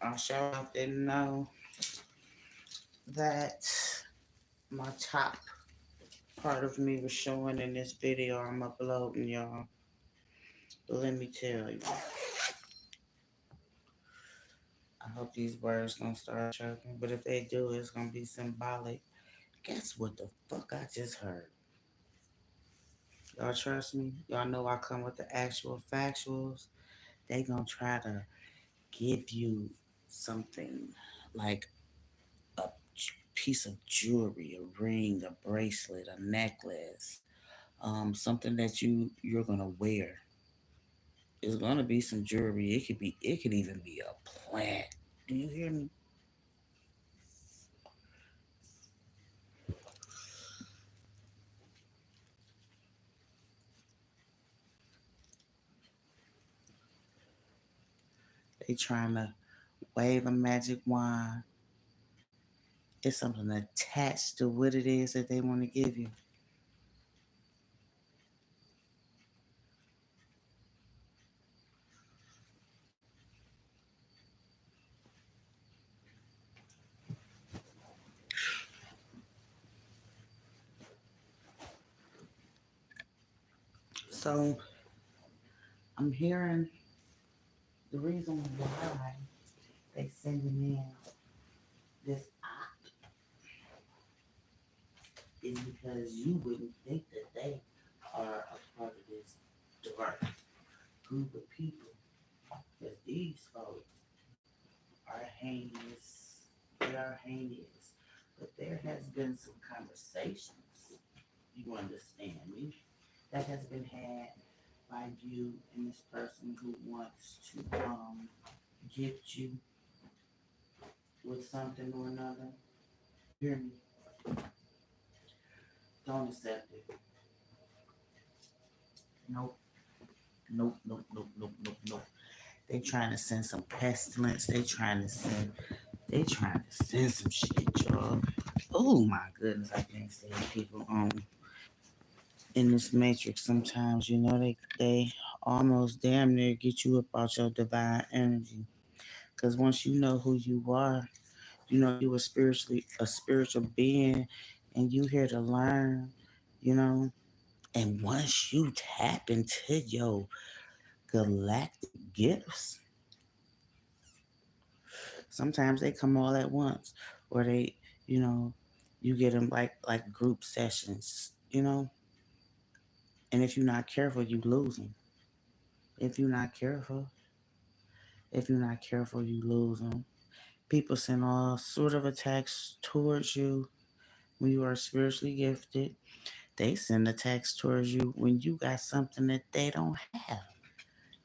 I sure enough didn't know that my top part of me was showing in this video I'm uploading, y'all. But let me tell you, I hope these words don't start choking. But if they do, it's gonna be symbolic. Guess what the fuck I just heard? Y'all trust me? Y'all know I come with the actual factuals. They gonna try to give you something like a piece of jewelry, a ring, a bracelet, a necklace, something that you're gonna wear. It's gonna be some jewelry. It could even be a plant. Do you hear me? They trying to wave a magic wand. It's something attached to what it is that they want to give you. So I'm hearing the reason why they sending in this is because you wouldn't think that they are a part of this dark group of people. Because these folks are heinous. They are heinous. But there has been some conversations, you understand me, that has been had by you and this person who wants to gift you with something or another. You hear me? Don't accept it. Nope. Nope, nope, nope, nope, nope, nope. They trying to send some pestilence. They trying to send some shit, y'all. Oh my goodness, I can't stand people in this matrix sometimes, they almost damn near get you about your divine energy. Cause once you know who you are, you know you a spiritual being and you here to learn, you know. And once you tap into your galactic gifts, sometimes they come all at once, or you know, you get them like group sessions, you know. And if you're not careful, you lose them. If you're not careful, if you're not careful, you lose them. People send all sort of attacks towards you when you are spiritually gifted. They send attacks towards you when you got something that they don't have.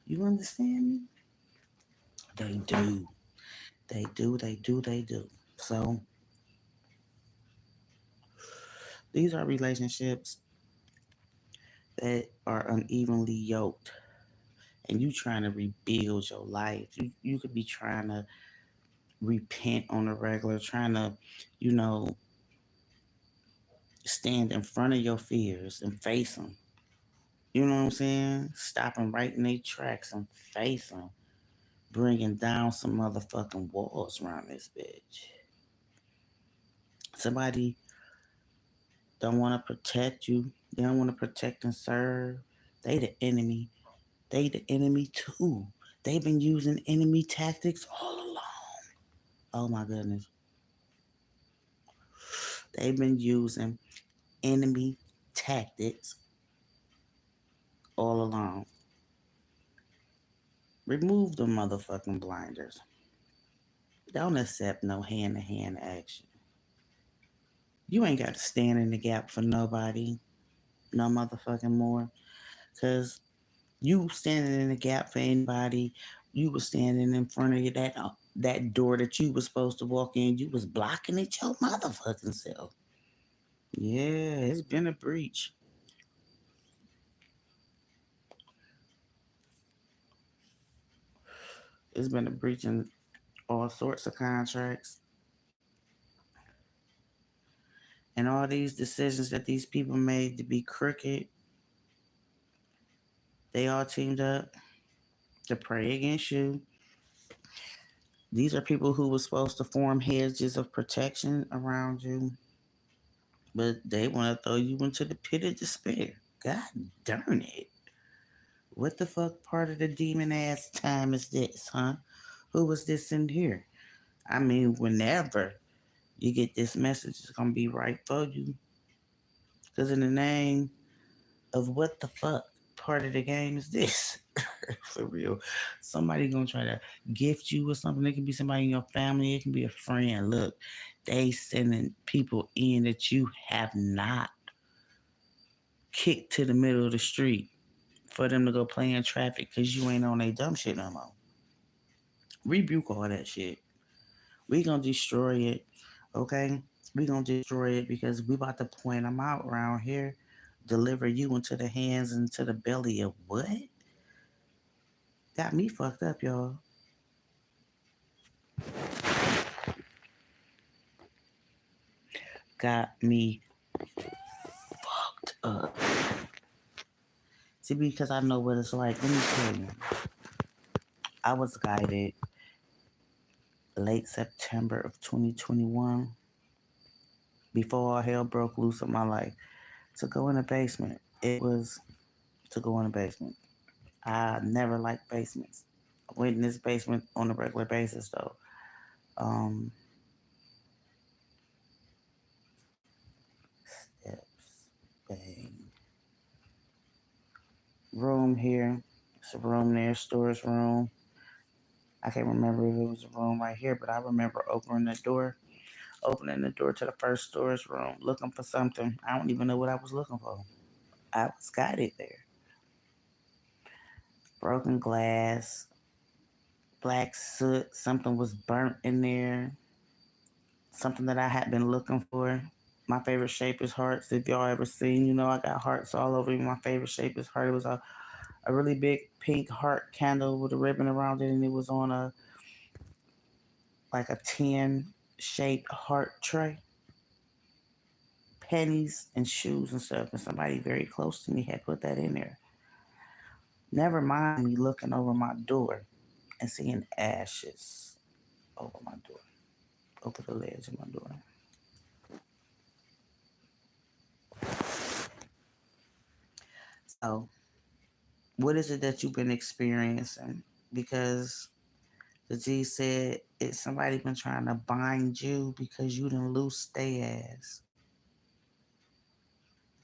You understand me? They do. They do. They do. They do. So these are relationships that are unevenly yoked, and you trying to rebuild your life. You could be trying to repent on a regular, trying to, you know, stand in front of your fears and face them. You know what I'm saying? Stop them right in their tracks and face them. Bringing down some motherfucking walls around this bitch. Somebody don't want to protect you. They don't want to protect and serve. They the enemy. They the enemy too. They've been using enemy tactics all along. Oh my goodness. They've been using enemy tactics all along. Remove the motherfucking blinders. Don't accept no hand to hand action. You ain't got to stand in the gap for nobody, no motherfucking more. Cause you standing in the gap for anybody, you was standing in front of that door that you was supposed to walk in. You was blocking it your motherfucking self. Yeah, it's been a breach. It's been a breach in all sorts of contracts. And all these decisions that these people made to be crooked, they all teamed up to pray against you. These are people who were supposed to form hedges of protection around you, but they want to throw you into the pit of despair. God darn it. What the fuck part of the demon ass time is this, huh? Who was this in here? I mean, whenever you get this message, it's gonna be right for you. Because in the name of what the fuck part of the game is this? For real. Somebody gonna try to gift you or something. It can be somebody in your family, it can be a friend. Look, they sending people in that you have not kicked to the middle of the street for them to go play in traffic because you ain't on a dumb shit no more. Rebuke all that shit. We gonna destroy it, okay? We gonna destroy it because we about to point them out around here. Deliver you into the hands and to the belly of what? Got me fucked up, y'all. Got me fucked up. See, because I know what it's like. Let me tell you. I was guided late September of 2021, before all hell broke loose in my life, to go in the basement. It was to go in the basement. I never liked basements. I went in this basement on a regular basis though. Um, Steps, bang, room here. It's a room there, storage room. I can't remember if it was a room right here, but I remember opening the door to the first storage room, looking for something. I don't even know what I was looking for. I was guided there. Broken glass, black soot, something was burnt in there, something that I had been looking for. My favorite shape is hearts. If y'all ever seen, I got hearts all over me. My favorite shape is heart. It was a really big pink heart candle with a ribbon around it, and it was on a like a 10 shaped heart tray. Pennies and shoes and stuff, and somebody very close to me had put that in there. Never mind me looking over my door and seeing ashes over my door, over the ledge of my door. So, what is it that you've been experiencing? Because the G said it's somebody been trying to bind you because you didn't loose their ass.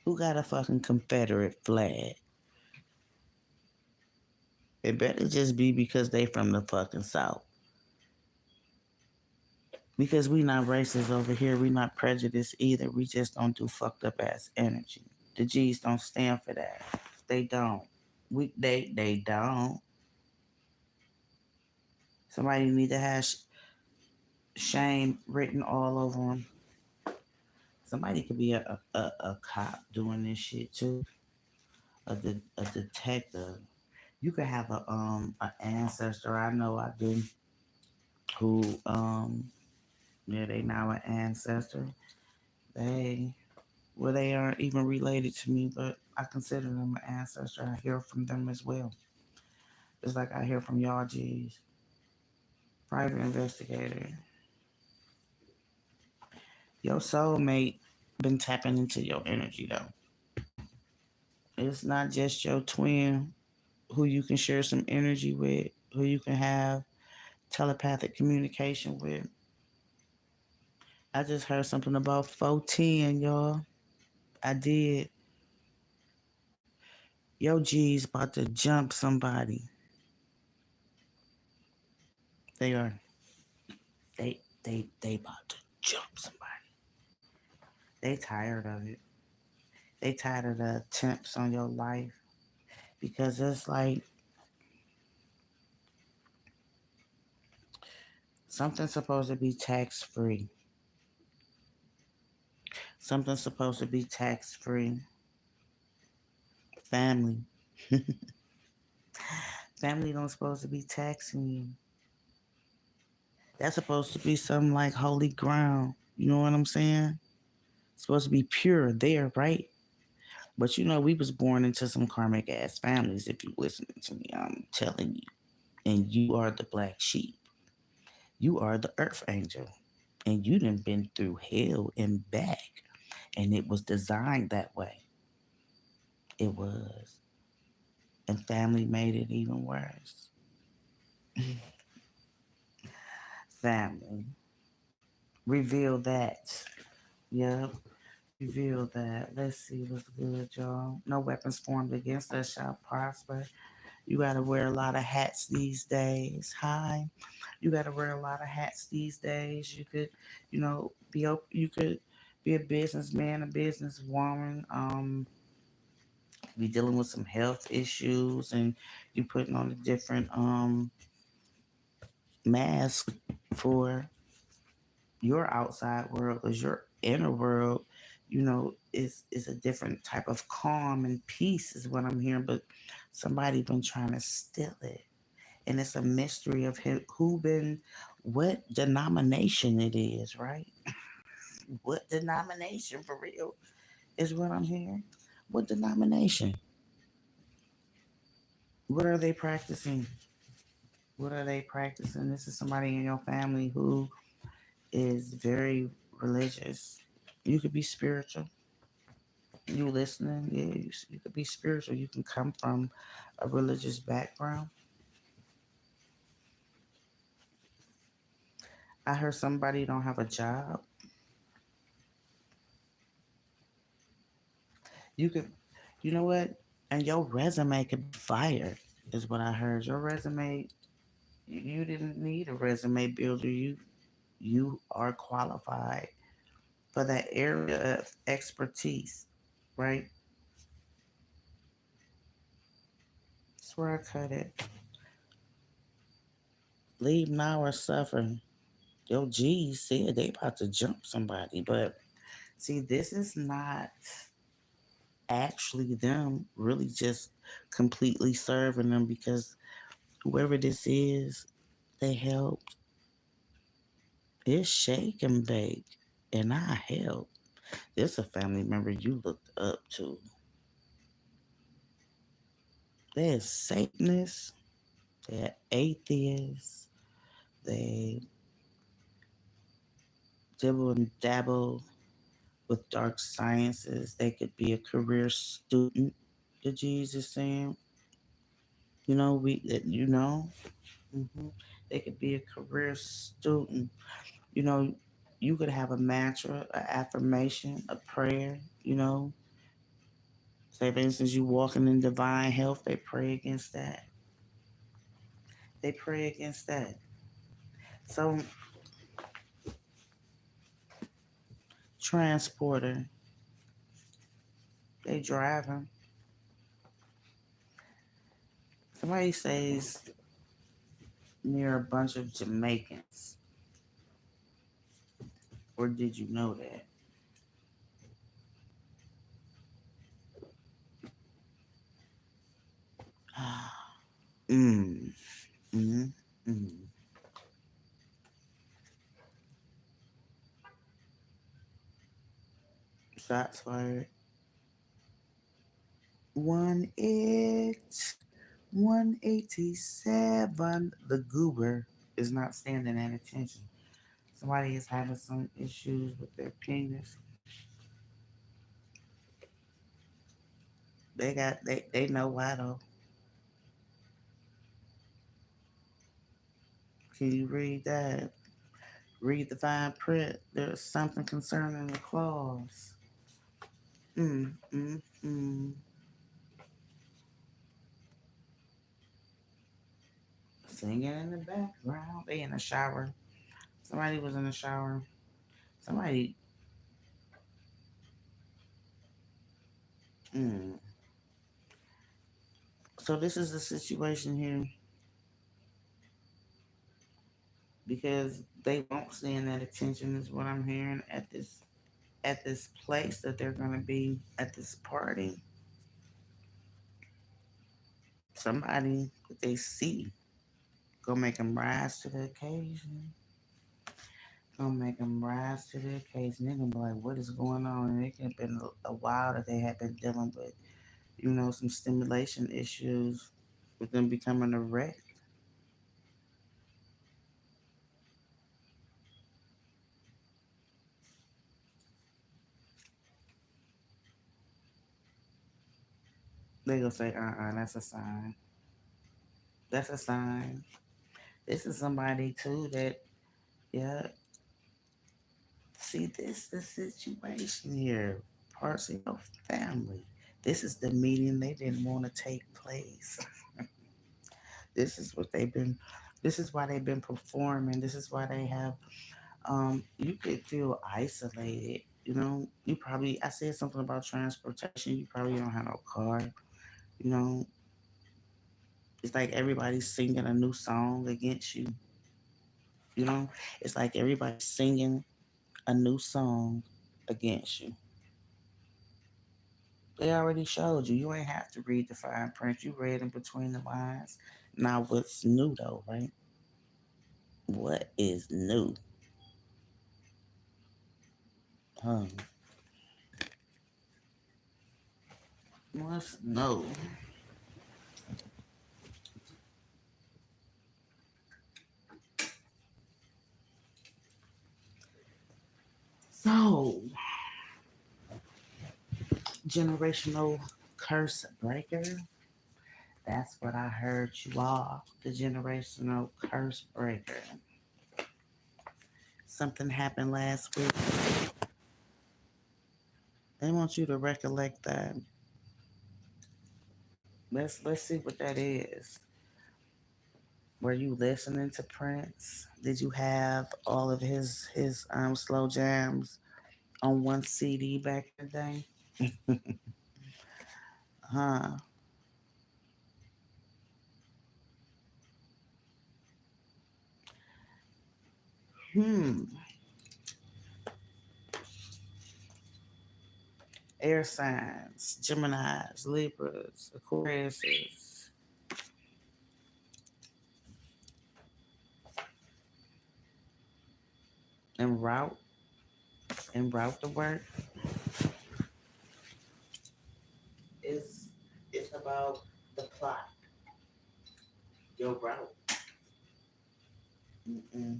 Who got a fucking Confederate flag? It better just be because they from the fucking South. Because we not racist over here, we not prejudiced either. We just don't do fucked up ass energy. The G's don't stand for that. They don't. They don't. Somebody need to have shame written all over them. Somebody could be a cop doing this shit too. A detective. You could have an ancestor. I know I do. Who yeah, they now an ancestor. They they aren't even related to me, but I consider them an ancestor. I hear from them as well. Just like I hear from y'all G's. Private investigator. Your soulmate been tapping into your energy though. It's not just your twin who you can share some energy with, who you can have telepathic communication with. I just heard something about 410, y'all. I did. Yo G's about to jump somebody. They are. They about to jump somebody. They tired of it. They tired of the attempts on your life because it's like something's supposed to be tax free. Something's supposed to be tax free. Family. Family don't supposed to be taxing you. That's supposed to be something like holy ground. You know what I'm saying? It's supposed to be pure there, right? But we was born into some karmic ass families. If you listening to me, I'm telling you, and you are the black sheep. You are the earth angel. And you done been through hell and back. And it was designed that way. It was. And family made it even worse. Family. Reveal that. Yep. Reveal that. Let's see what's good, y'all. No weapons formed against us shall prosper. You gotta wear a lot of hats these days. Hi. You gotta wear a lot of hats these days. You could, you could be a businessman, a businesswoman, be dealing with some health issues and you putting on a different mask for your outside world because your inner world, is a different type of calm and peace is what I'm hearing. But somebody been trying to steal it. And it's a mystery of what denomination it is, right? What denomination for real is what I'm hearing. What denomination? What are they practicing? What are they practicing? This is somebody in your family who is very religious. You could be spiritual. You listening? Yeah, you could be spiritual. You can come from a religious background. I heard somebody don't have a job. You could, you know what? And your resume could be fire, is what I heard. Your resume, you didn't need a resume builder. You are qualified for that area of expertise, right? That's where I cut it. Leave now or suffer. Yo, G said they about to jump somebody, but see, this is not actually them really just completely serving them because whoever this is, they helped. It's shake and bake, and I help. This a family member you looked up to. They're Satanists, they're atheists, they dibble and dabble with dark sciences. They could be a career student. The Jesus saying, hmm they could be a career student. You know, you could have a mantra, an affirmation, a prayer. Say for instance, you walking in divine health. They pray against that. They pray against that. So transporter, they driving. Somebody says near a bunch of Jamaicans. Or did you know that? mm, mm, mm. Shots fired. 187. The goober is not standing at attention. Somebody is having some issues with their penis. They know why though. Can you read that? Read the fine print. There's something concerning the clause. Mm, mm, mm. Singing in the background. They in the shower. Somebody was in the shower. Somebody. Mm. So this is the situation here because they won't stand that attention. Is what I'm hearing at this place that they're gonna be at this party. Somebody that they see gonna make them rise to the occasion. Gonna make them rise to the occasion. They're gonna be like, "What is going on?" And it could have been a while that they had been dealing with, some stimulation issues with them becoming erect. They gonna say, that's a sign. That's a sign. This is somebody too that, yeah. See, this the situation here. Parts of your family. This is the meeting they didn't want to take place. This is what they've been. This is why they've been performing. This is why they have. You could feel isolated. You know, you probably. I said something about transportation. You probably don't have no car. You know, it's like everybody's singing a new song against you. You know, it's like everybody's singing a new song against you. They already showed you. You ain't have to read the fine print. You read in between the lines. Now, what's new though, right? What is new? Huh? What's new? So, generational curse breaker. That's what I heard you all. The generational curse breaker. Something happened last week. They want you to recollect that. Let's see what that is. Were you listening to Prince? Did you have all of his slow jams on one CD back in the day? Huh? Hmm. Air signs, Geminis, Libras, Aquariuses, en route, en route to work. It's it's about the plot, your route. Mm-mm.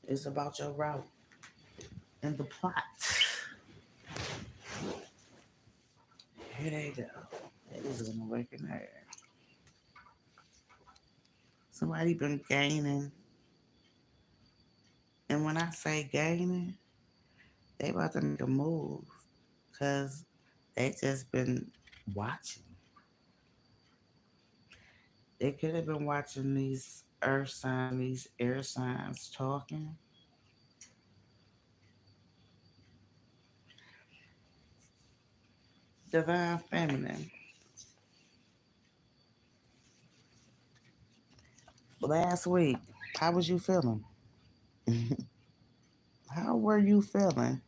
It's about your route and the plot. Here they go. It is gonna work in there. Somebody been gaining, and when I say gaining, they about to make a move because they just been watching. They could have been watching these earth signs, these air signs talking. Divine feminine. Last week, how was you feeling? How were you feeling?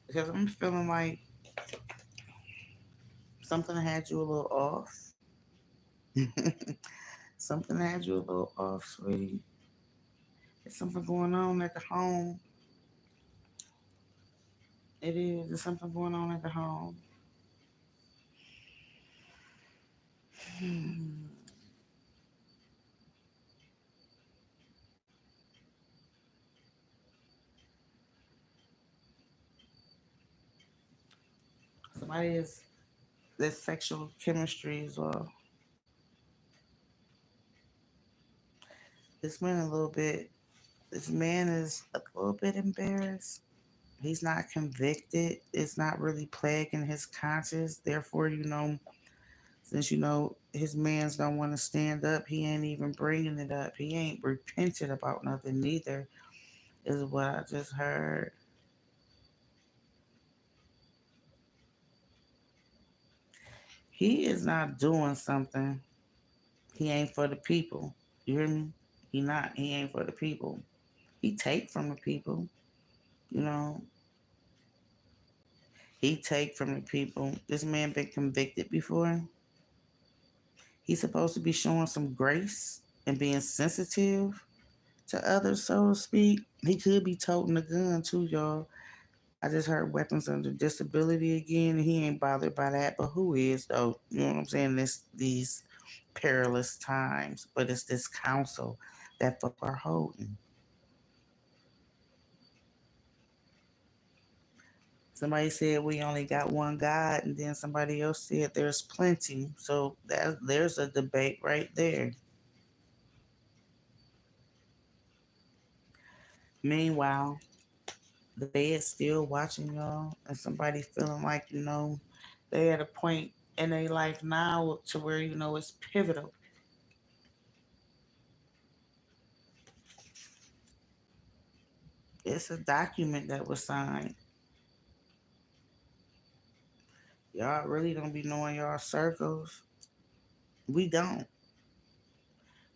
Because I'm feeling like something had you a little off. Something had you a little off, sweetie. There's something going on at the home. It is. There's something going on at the home. Hmm. Somebody is there's sexual chemistry as well. This man a little bit. This man is a little bit embarrassed. He's not convicted. It's not really plaguing his conscience. Therefore, since his mans don't want to stand up, he ain't even bringing it up. He ain't repented about nothing neither. Is what I just heard. He is not doing something. He ain't for the people. You hear me? He not. He ain't for the people. He take from the people. You know. He take from the people. This man been convicted before. He's supposed to be showing some grace and being sensitive to others, so to speak. He could be toting a gun too, y'all. I just heard weapons under disability again, and he ain't bothered by that. But who is though? You know what I'm saying? These perilous times, but it's this council that folk are holding. Somebody said we only got one God, and then somebody else said there's plenty. So there's a debate right there. Meanwhile, the Fed's still watching y'all, and somebody feeling like, they at a point in their life now to where, it's pivotal. It's a document that was signed. Y'all really don't be knowing y'all circles. We don't.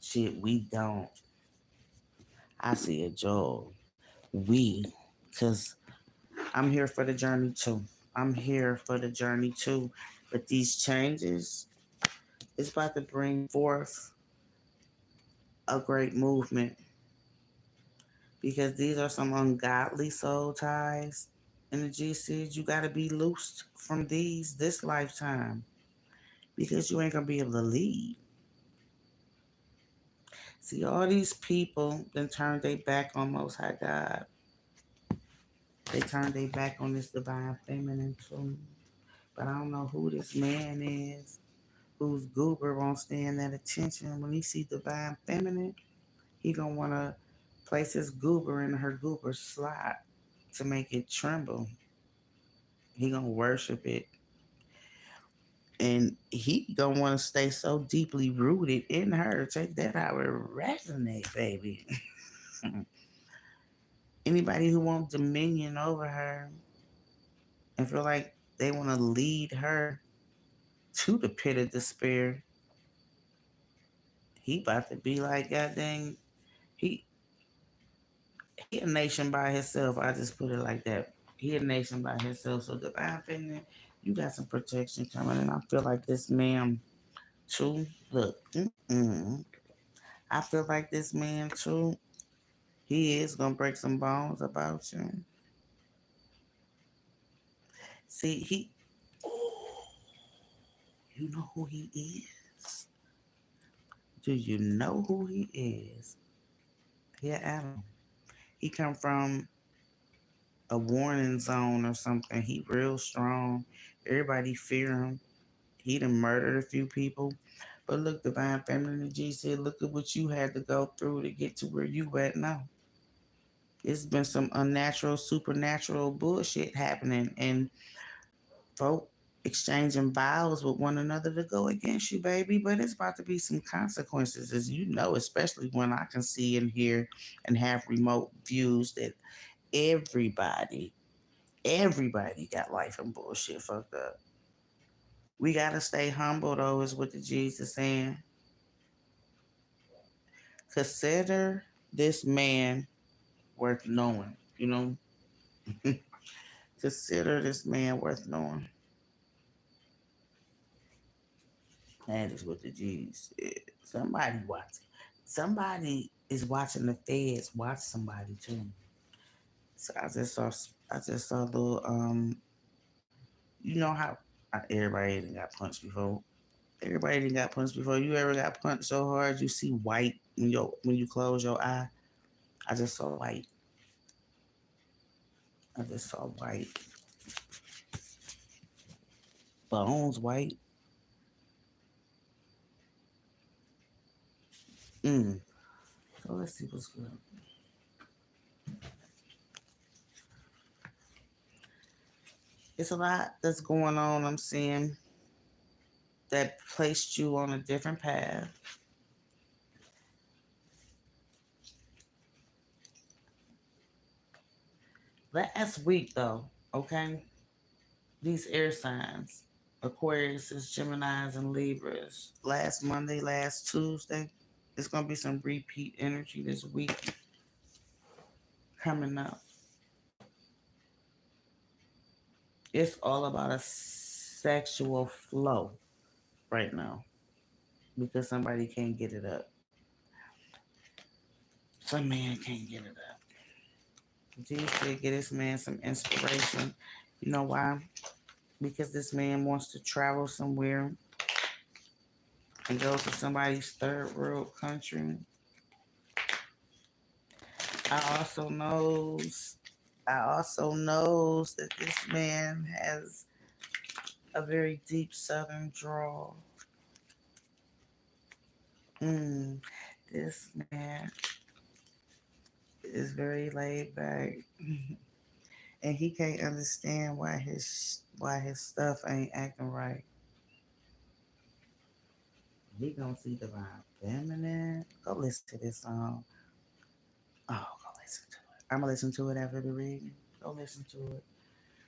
Shit, we don't. I see it, Joel. We. Because I'm here for the journey too. I'm here for the journey too. But these changes, it's about to bring forth a great movement because these are some ungodly soul ties. And the G says you got to be loosed from these this lifetime because you ain't going to be able to lead. See, all these people then turned their back on Most High God. They turned their back on this divine feminine too. But I don't know who this man is whose goober won't stand that attention. When he see divine feminine, he gonna wanna place his goober in her goober slot to make it tremble. He gonna worship it. And he gonna wanna stay so deeply rooted in her. Take that how it resonate, baby. Anybody who wants dominion over her and feel like they wanna lead her to the pit of despair, he about to be like, God dang, he he a nation by himself. I just put it like that. He a nation by himself. So divine feminine, you got some protection coming, and I feel like this man too. Look, I feel like this man too. He is gonna break some bones about you. See, you know who he is. Do you know who he is? Yeah, Adam. He come from a warning zone or something. He real strong. Everybody fear him. He done murdered a few people. But look, Divine Feminine G said, look at what you had to go through to get to where you at now. It's been some unnatural, supernatural bullshit happening and folk exchanging vows with one another to go against you, baby. But it's about to be some consequences, as you know, especially when I can see and hear and have remote views that everybody, everybody got life and bullshit fucked up. We gotta stay humble though, is what the Jesus saying. Consider this man worth knowing, Consider this man worth knowing. That is what the G's said. Somebody watching. Somebody is watching the feds watch somebody too. So I just saw a little you know how everybody done got punched before. Everybody done got punched before. You ever got punched so hard you see white when you close your eye? I just saw white. I just saw white. Bones white. Mm. So let's see what's good. It's a lot that's going on, I'm seeing, that placed you on a different path. Last week, though, okay, these air signs, Aquarius, Geminis, and Libras, last Monday, last Tuesday, it's going to be some repeat energy this week coming up. It's all about a sexual flow right now because somebody can't get it up. Some man can't get it up. Jesus said, get this man some inspiration. You know why? Because this man wants to travel somewhere and go to somebody's third world country. I also knows I also knows that this man has a very deep southern drawl. Mm, this man is very laid back, and he can't understand why his stuff ain't acting right. He gonna see divine feminine. Go listen to this song. Oh, go listen to it. I'm gonna listen to it after the reading. Go listen to it.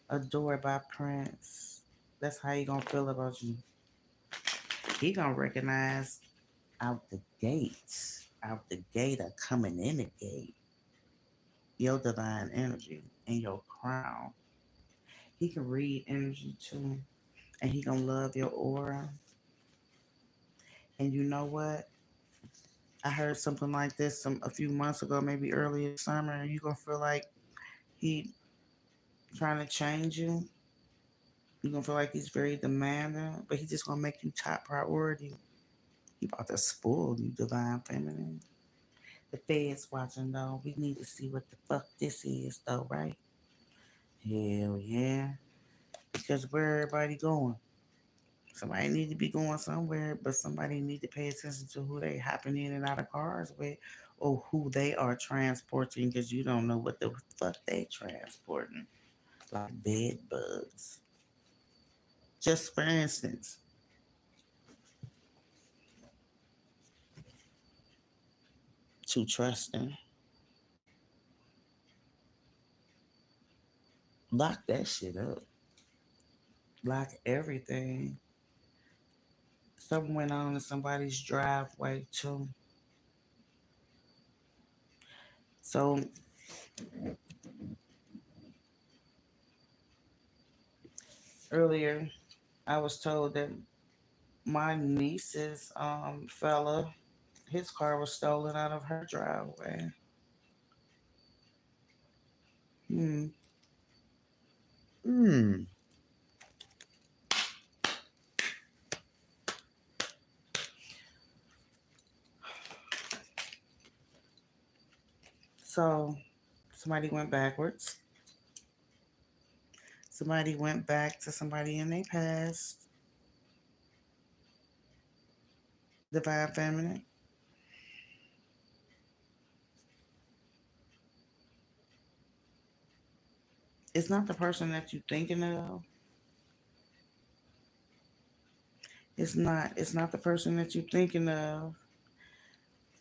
Adored by Prince. That's how he gonna feel about you. He gonna recognize out the gate, or coming in the gate, your divine energy and your crown. He can read energy too, and he gonna love your aura. And you know what? I heard something like this a few months ago, maybe earlier summer, and you gonna feel like he trying to change you. You gonna feel like he's very demanding, but he's just gonna make you top priority. He about to spoil you, divine feminine. The feds watching though. We need to see what the fuck this is though, right? Hell yeah. Because where everybody going? Somebody need to be going somewhere, but somebody need to pay attention to who they hopping in and out of cars with, or who they are transporting, because you don't know what the fuck they transporting. Like bed bugs. Just for instance, too trusting. Lock that shit up. Lock everything. Something went on in somebody's driveway too. So earlier, I was told that my niece's fella, his car was stolen out of her driveway. Hmm. Hmm. So somebody went backwards. Somebody went back to somebody in their past. Divine feminine. It's not the person that you're thinking of. It's not. It's not the person that you're thinking of.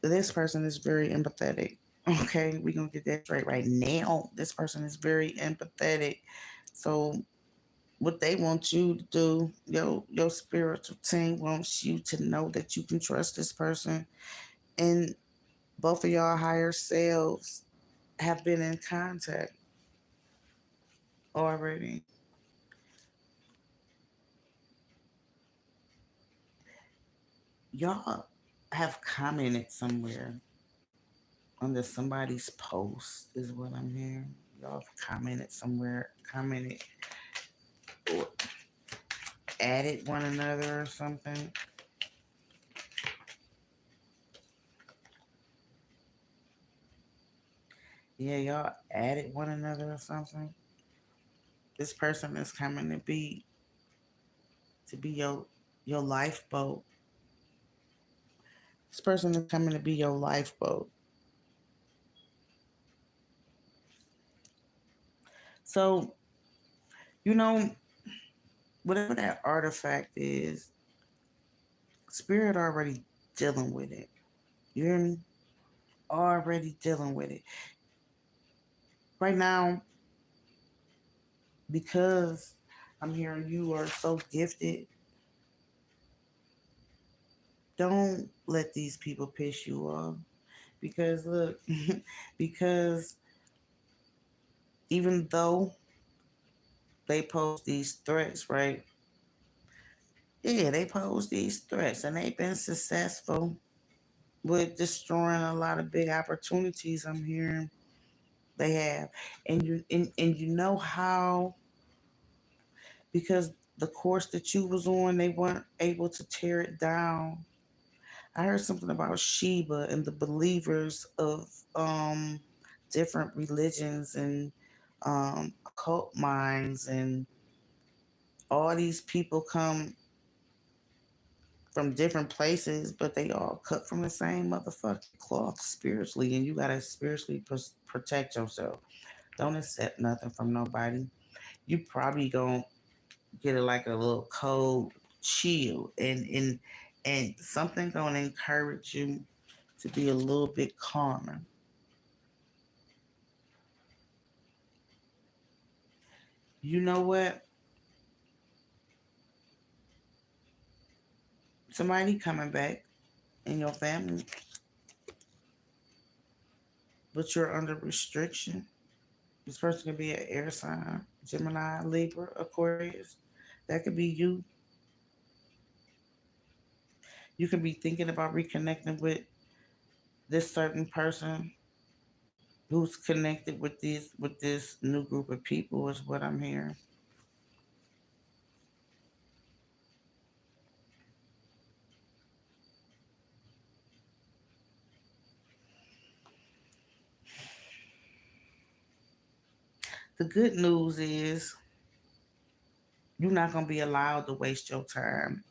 This person is very empathetic. Okay, we're gonna get that straight right now. This person is very empathetic. So what they want you to do, your spiritual team wants you to know that you can trust this person. And both of y'all higher selves have been in contact already. Y'all have commented somewhere under somebody's post, is what I'm hearing. Y'all have commented somewhere, commented or added one another or something. Yeah, y'all added one another or something. This person is coming to be your lifeboat. This person is coming to be your lifeboat. So, you know, whatever that artifact is, spirit already dealing with it. You hear me? Already dealing with it. Right now, because I'm hearing you are so gifted, don't let these people piss you off. Because look, because even though they pose these threats, right? Yeah, they pose these threats and they've been successful with destroying a lot of big opportunities I'm hearing they have. And you know how, because the course that you was on, they weren't able to tear it down. I heard something about Sheba and the believers of different religions and occult minds, and all these people come from different places, but they all cut from the same motherfucking cloth spiritually, and you gotta spiritually protect yourself. Don't accept nothing from nobody. You probably gonna get it like a little cold chill, and something gonna encourage you to be a little bit calmer. You know what? Somebody coming back in your family, but you're under restriction. This person could be an air sign, Gemini, Libra, Aquarius. That could be you. You could be thinking about reconnecting with this certain person who's connected with this new group of people is what I'm hearing. The good news is you're not gonna be allowed to waste your time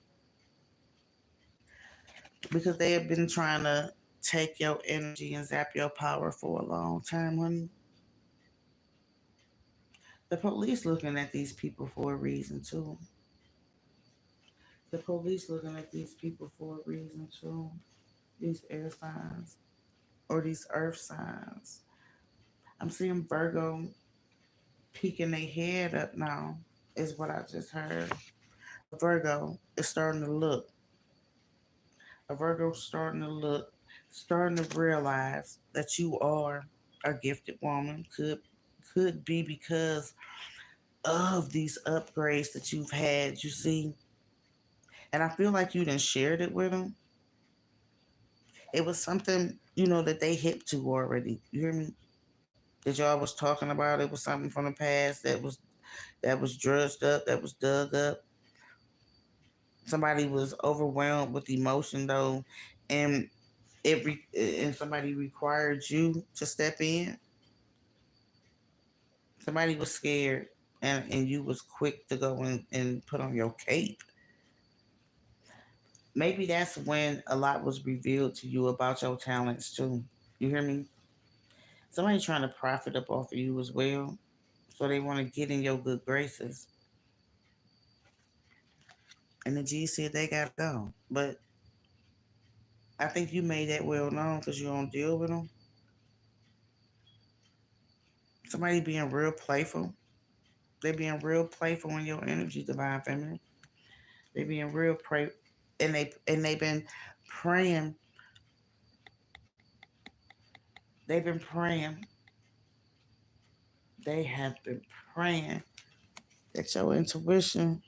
because they have been trying to take your energy and zap your power for a long time, honey. The police looking at these people for a reason too. The police looking at these people for a reason too. These air signs or these earth signs. I'm seeing Virgo peeking their head up now, is what I just heard. Virgo is starting to look. A Virgo starting to realize that you are a gifted woman. Could be because of these upgrades that you've had, you see. And I feel like you done shared it with them. It was something, that they hip to already. You hear me? That y'all was talking about. It was something from the past that was drudged up, that was dug up. Somebody was overwhelmed with emotion though, and and somebody required you to step in. Somebody was scared, and you was quick to go and put on your cape. Maybe that's when a lot was revealed to you about your talents too. You hear me? Somebody trying to profit up off of you as well, so they want to get in your good graces. And the G said they gotta go, but I think you made that well known because you don't deal with them. Somebody being real playful. They being real playful in your energy, divine feminine. They being real pray, and they've been praying. They've been praying. They have been praying that your intuition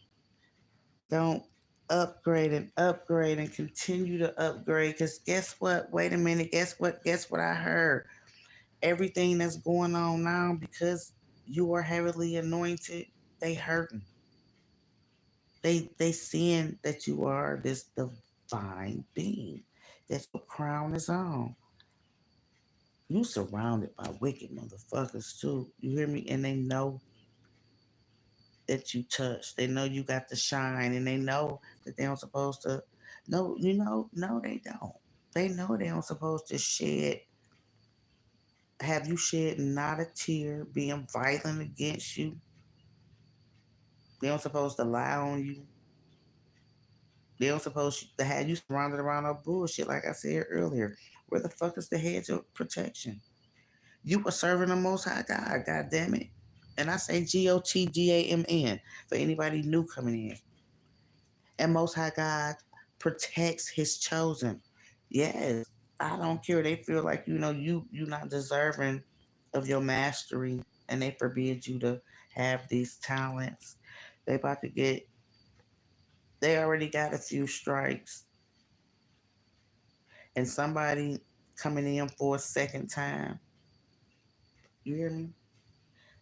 don't upgrade and continue to upgrade. Because guess what? Wait a minute. Guess what? Guess what I heard? Everything that's going on now because you are heavily anointed. They hurting. They seeing that you are this divine being. That your crown is on. You surrounded by wicked motherfuckers too. You hear me? And they know that you touch. They know you got the shine, and they know that they don't supposed to. No, no, they don't. They know they don't supposed to shed. Have you shed not a tear, being violent against you? They don't supposed to lie on you. They don't supposed to have you surrounded around no bullshit. Like I said earlier, where the fuck is the hedge of protection? You were serving the Most High God. God damn it. And I say GOTGAMN for anybody new coming in. And Most High God protects His chosen. Yes, I don't care. They feel like you not deserving of your mastery, and they forbid you to have these talents. They about to get. They already got a few strikes, and somebody coming in for a second time. You hear me?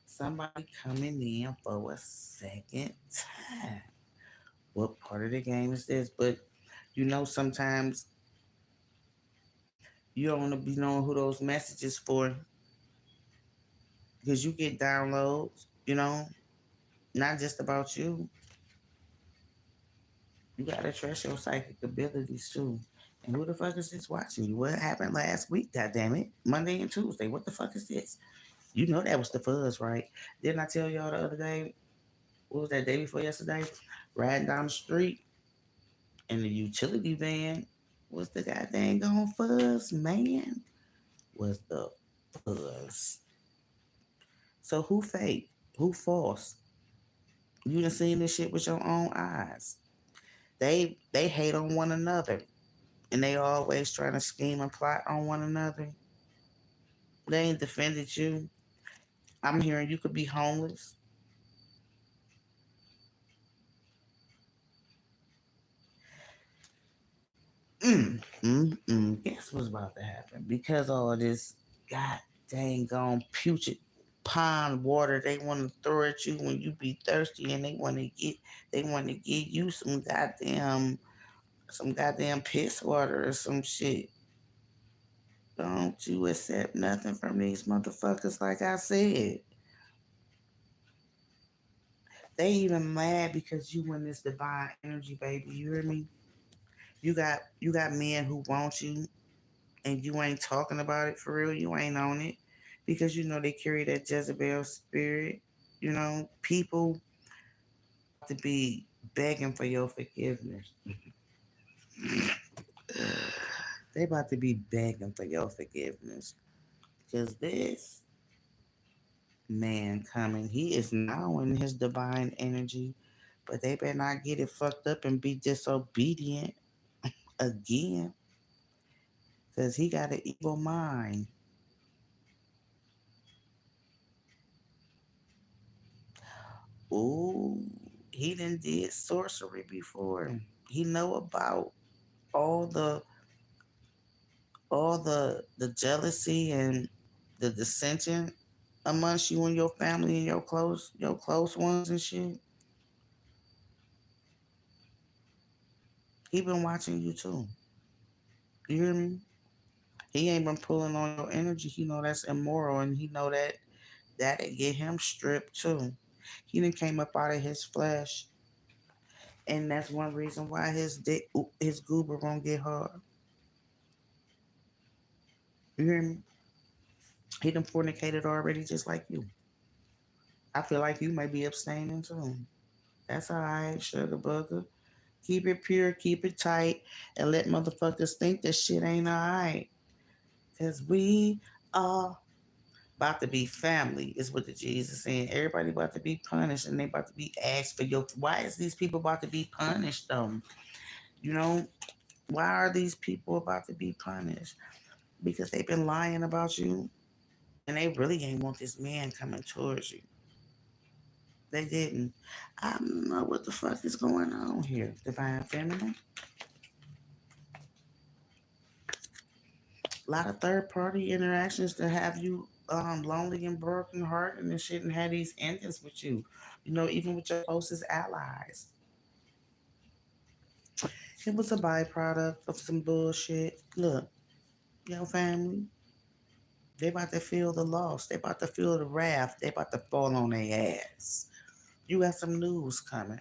Somebody coming in for a second time. What part of the game is this? But sometimes you don't want to be knowing who those messages for. because you get downloads, not just about you. You gotta trust your psychic abilities too. And who the fuck is this watching you? What happened last week? God damn it. Monday and Tuesday. What the fuck is this? You know that was the fuzz, right? Didn't I tell y'all the other day? What was that day before yesterday? Riding down the street in the utility van was the goddamn gone fuzz, man. Was the fuzz. So who fake? Who false? You done seen this shit with your own eyes. They hate on one another. And they always trying to scheme and plot on one another. They ain't defended you. I'm hearing you could be homeless. Guess what's about to happen? Because all of this god dang gone putrid pond water they want to throw at you when you be thirsty, and they want to give you some goddamn piss water or some shit. Don't you accept nothing from these motherfuckers, like I said. They even mad because you in this divine energy, baby. You hear me? You got men who want you, and you ain't talking about it for real. You ain't on it because you know they carry that Jezebel spirit. People to be begging for your forgiveness. They about to be begging for your forgiveness because this man coming, he is now in his divine energy, but they better not get it fucked up and be disobedient again because he got an evil mind. Ooh, he done did sorcery before. He know about all the all the jealousy and the dissension amongst you and your family and your close ones and shit. He been watching you too. You hear me? He ain't been pulling on your energy. He know that's immoral, and he know that'll get him stripped too. He done came up out of his flesh, and that's one reason why his goober won't get hard. You hear me? He done fornicated already, just like you. I feel like you may be abstaining too. That's all right, sugar bugger. Keep it pure, keep it tight, and let motherfuckers think this shit ain't all right. Cause we are about to be family, is what the Jesus saying. Everybody about to be punished, and they about to be asked for your. Why is these people about to be punished though? You know, why are these people about to be punished? Because they've been lying about you, and they really ain't want this man coming towards you. They didn't. I don't know what the fuck is going on here, Divine Feminine. A lot of third party interactions to have you lonely and broken heart and shit, and have these endings with you. Even with your closest allies. It was a byproduct of some bullshit. Look, your family, they about to feel the loss. They about to feel the wrath. They about to fall on their ass. You got some news coming.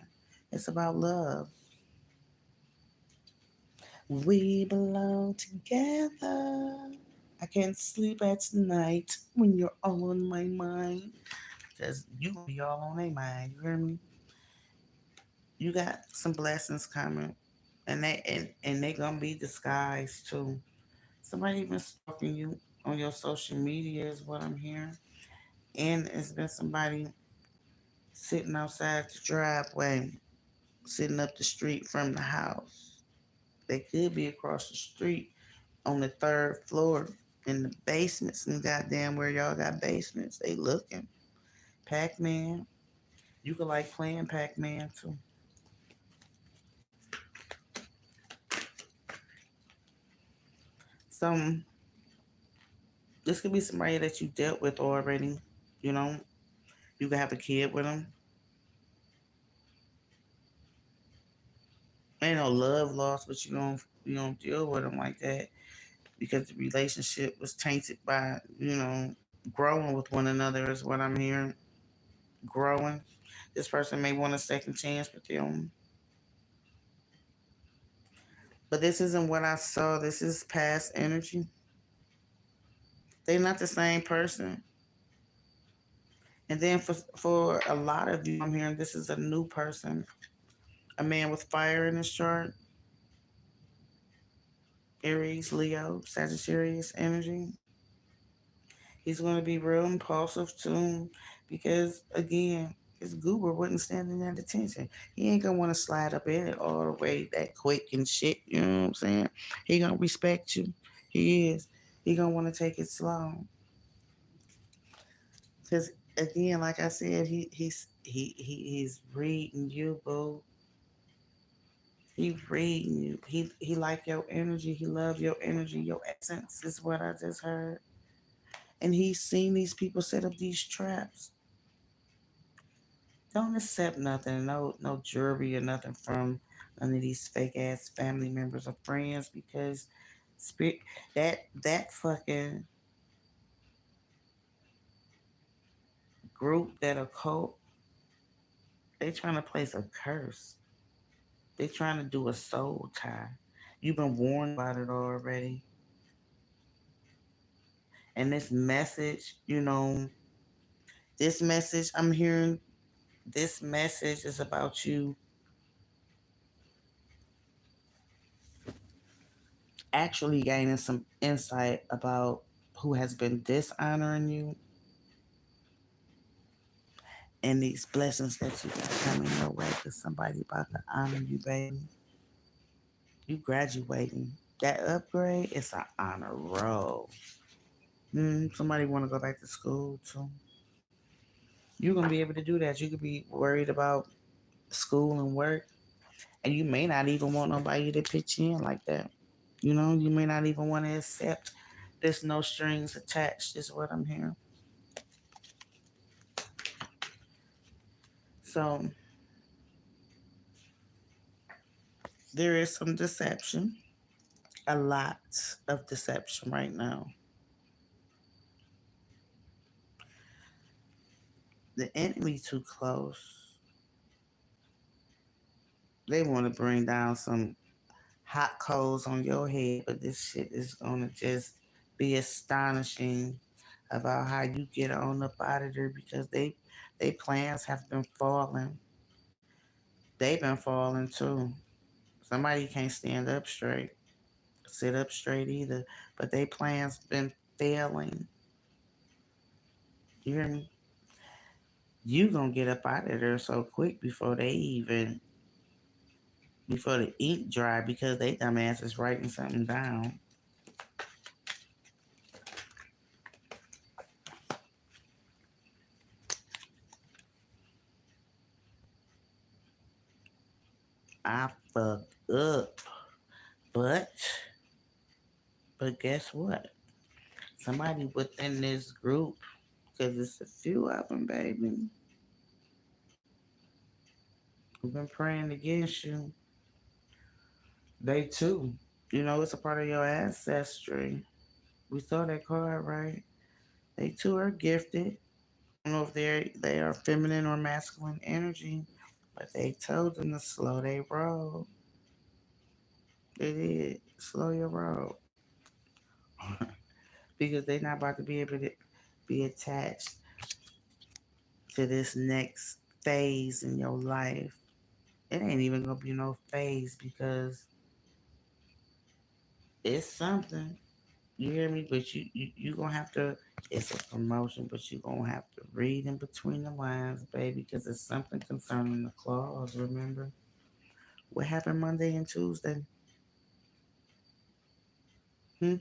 It's about love. We belong together. I can't sleep at night when you're all on my mind. Because you gonna be all on their mind. You hear me? You got some blessings coming. And they gonna be disguised too. Somebody been stalking you on your social media is what I'm hearing. And it's been somebody sitting outside the driveway, sitting up the street from the house. They could be across the street on the third floor in the basements, and goddamn where y'all got basements. They looking. Pac-Man. You could like playing Pac-Man too. Some This could be somebody that you dealt with already. You know, you could have a kid with them. Ain't no love lost, but you don't deal with them like that because the relationship was tainted by growing with one another is what I'm hearing. Growing. This person may want a second chance with you. But this isn't what I saw. This is past energy. They're not the same person. And then for a lot of you, I'm hearing this is a new person. A man with fire in his chart. Aries, Leo, Sagittarius energy. He's going to be real impulsive too, because again, his goober wouldn't stand in that attention. He ain't gonna want to slide up in it all the way that quick and shit. You know what I'm saying? He gonna respect you. He is. He gonna want to take it slow. Cause again, like I said, he's reading you, boo. He reading you. He like your energy. He love your energy. Your essence is what I just heard. And he's seen these people set up these traps. Don't accept nothing, no jewelry or nothing from none of these fake ass family members or friends, because spirit that fucking group, that occult, they trying to place a curse. They trying to do a soul tie. You've been warned about it already. And this message, this message I'm hearing, this message is about you actually gaining some insight about who has been dishonoring you, and these blessings that you got coming your way, because somebody about to honor you, baby. You graduating. That upgrade is an honor roll. Somebody want to go back to school too. You're gonna be able to do that. You could be worried about school and work, and you may not even want nobody to pitch in like that. You may not even want to accept. There's no strings attached. Is what I'm hearing. So there is some deception, a lot of deception right now. The enemy too close. They want to bring down some hot coals on your head, but this shit is gonna just be astonishing about how you get on up out of there, because they plans have been falling. They've been falling too. Somebody can't stand up straight, sit up straight either, but they plans been failing. You hear me? You gonna get up out of there so quick before the ink dry, because they dumbass is writing something down. I fucked up. But guess what? Somebody within this group, because it's a few of them, baby, who've been praying against you. They too. It's a part of your ancestry. We saw that card, right? They too are gifted. I don't know if they are feminine or masculine energy, but they told them to slow their roll. They did. Slow your roll. Because they're not about to be able to be attached to this next phase in your life. It ain't even gonna be no phase, because it's something. You hear me? But you gonna have to. It's a promotion, but you gonna have to read in between the lines, baby, because it's something concerning the clause. Remember what happened Monday and Tuesday? Hmm?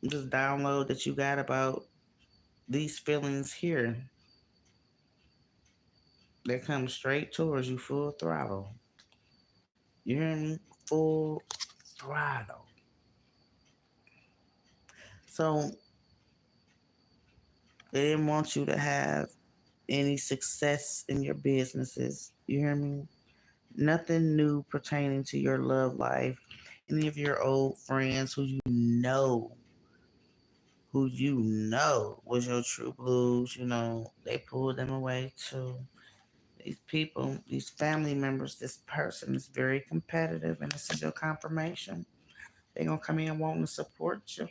This download that you got about these feelings here, they come straight towards you, full throttle. You hear me? Full throttle. So they didn't want you to have any success in your businesses. You hear me? Nothing new pertaining to your love life. any of your old friends who you know was your true blues, they pulled them away too. These people, these family members, this person is very competitive, and this is your confirmation. They're gonna come in wanting to support you.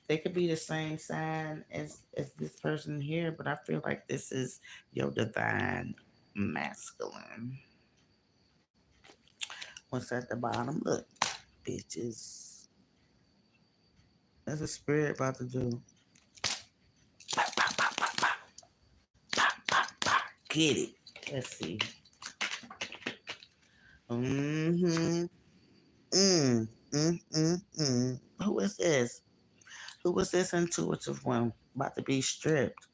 They could be the same sign as this person here, but I feel like this is your divine masculine. What's at the bottom? Look, bitches. That's a spirit about to do. Get it. Let's see. Mm-hmm. Who is this? Who was this intuitive one about to be stripped?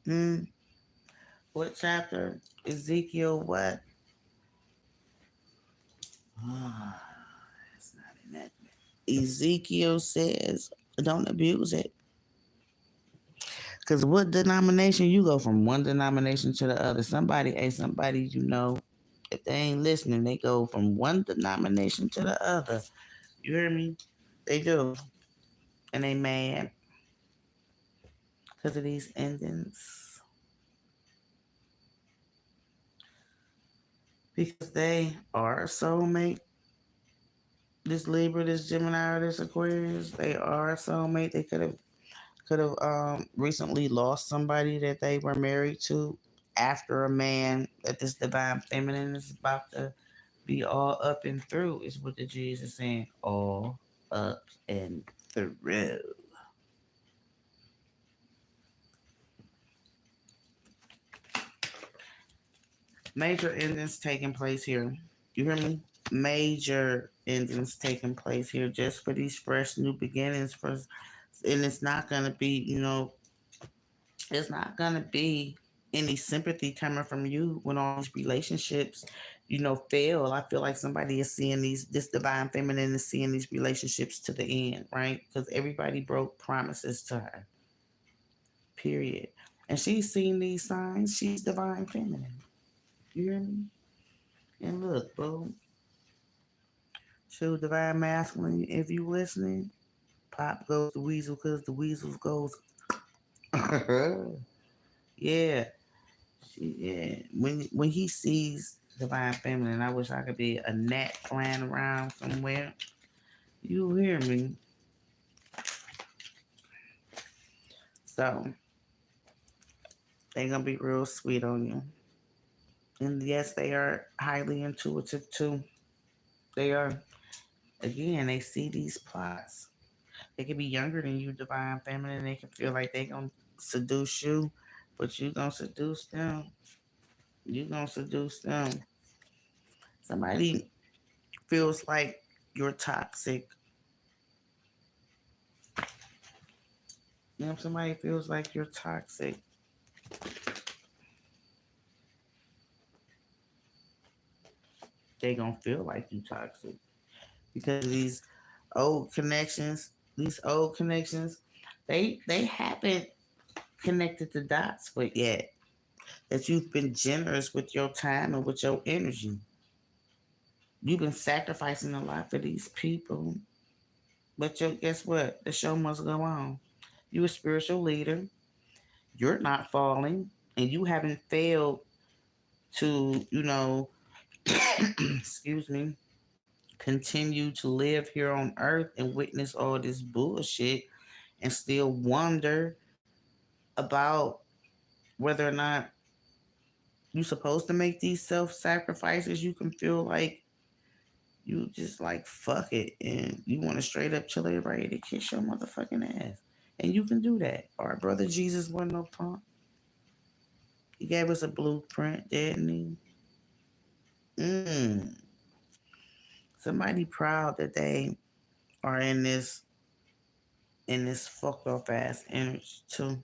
Hmm. What chapter? Ezekiel what? Ah, it's not in that. Ezekiel says, don't abuse it. Because what denomination you go from one denomination to the other? Somebody if they ain't listening, they go from one denomination to the other. You hear me? They do. And they mad because of these endings. Because they are a soulmate. This Libra, this Gemini, or this Aquarius, they are a soulmate. They could have recently lost somebody that they were married to after a man that this divine feminine is about to be all up and through, is what the Jesus is saying. All up and through. Major endings taking place here. You hear me? Major endings taking place here just for these fresh new beginnings. And it's not going to be, it's not going to be any sympathy coming from you when all these relationships, fail. I feel like somebody is seeing this divine feminine is seeing these relationships to the end, right? Because everybody broke promises to her, period. And she's seeing these signs. She's divine feminine. You hear me? And look, boo, show divine masculine. If you listening, pop goes the weasel because the weasels goes. Yeah, yeah. When he sees divine feminine, I wish I could be a gnat flying around somewhere. You hear me? So they gonna be real sweet on you. And yes, they are highly intuitive too. They are. Again, they see these plots. They can be younger than you, divine feminine. They can feel like they gonna seduce you, but you gonna seduce them. You gonna seduce them. Somebody feels like you're toxic. If somebody feels like you're toxic, they gonna feel like you toxic because these old connections, they haven't connected the dots, but yet that you've been generous with your time and with your energy. You've been sacrificing a lot for these people, but guess what? The show must go on. You're a spiritual leader. You're not falling, and you haven't failed to, excuse me, continue to live here on earth and witness all this bullshit and still wonder about whether or not you're supposed to make these self sacrifices. You can feel like you just like fuck it and you want to straight up chill everybody to kiss your motherfucking ass. And you can do that. Our brother Jesus wasn't no punk. He gave us a blueprint, didn't he? Mm. Somebody proud that they are in this fucked up ass energy too.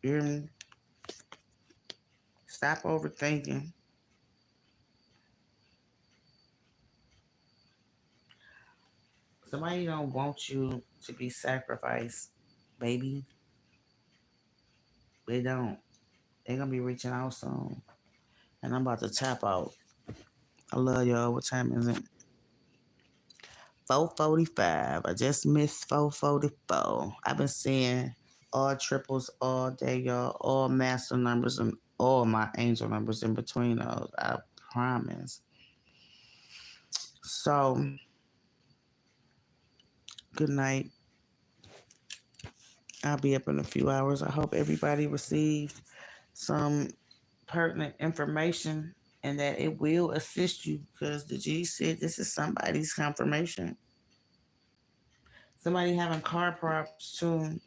You hear me? Stop overthinking. Somebody don't want you to be sacrificed, baby. They don't. They gonna be reaching out soon. And I'm about to tap out. I love y'all. What time is it? 4:45. I just missed 4:44. I've been seeing all triples all day, y'all. All master numbers and all my angel numbers in between those. I promise. So, good night. I'll be up in a few hours. I hope everybody received some pertinent information and that it will assist you because the G said this is somebody's confirmation. Somebody having car problems too.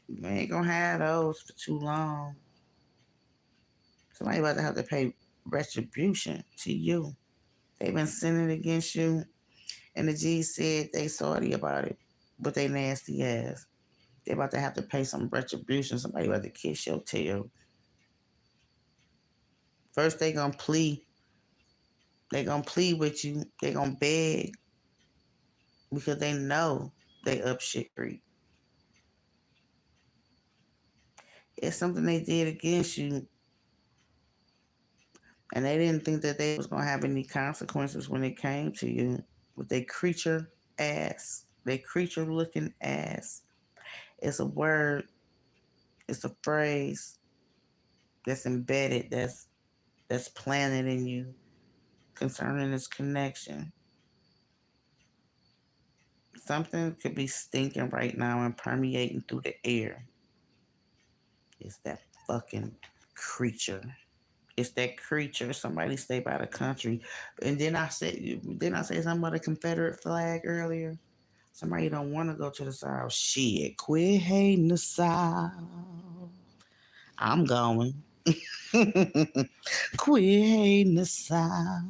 You ain't gonna have those for too long. Somebody about to have to pay retribution to you. They've been sinning against you, and the G said they salty about it, but they nasty ass. They about to have to pay some retribution. Somebody about to kiss your tail. First, they gonna plead. They gonna plead with you. They gonna beg because they know they up shit creek. It's something they did against you, and they didn't think that they was gonna have any consequences when it came to you with their creature ass, their creature looking ass. It's a word, it's a phrase that's embedded, that's planted in you concerning this connection. Something could be stinking right now and permeating through the air. It's that fucking creature. It's that creature. Somebody stay by the country. And then I say something about a Confederate flag earlier? Somebody don't want to go to the South. Shit, quit hating the South. I'm going. Quit hating the South.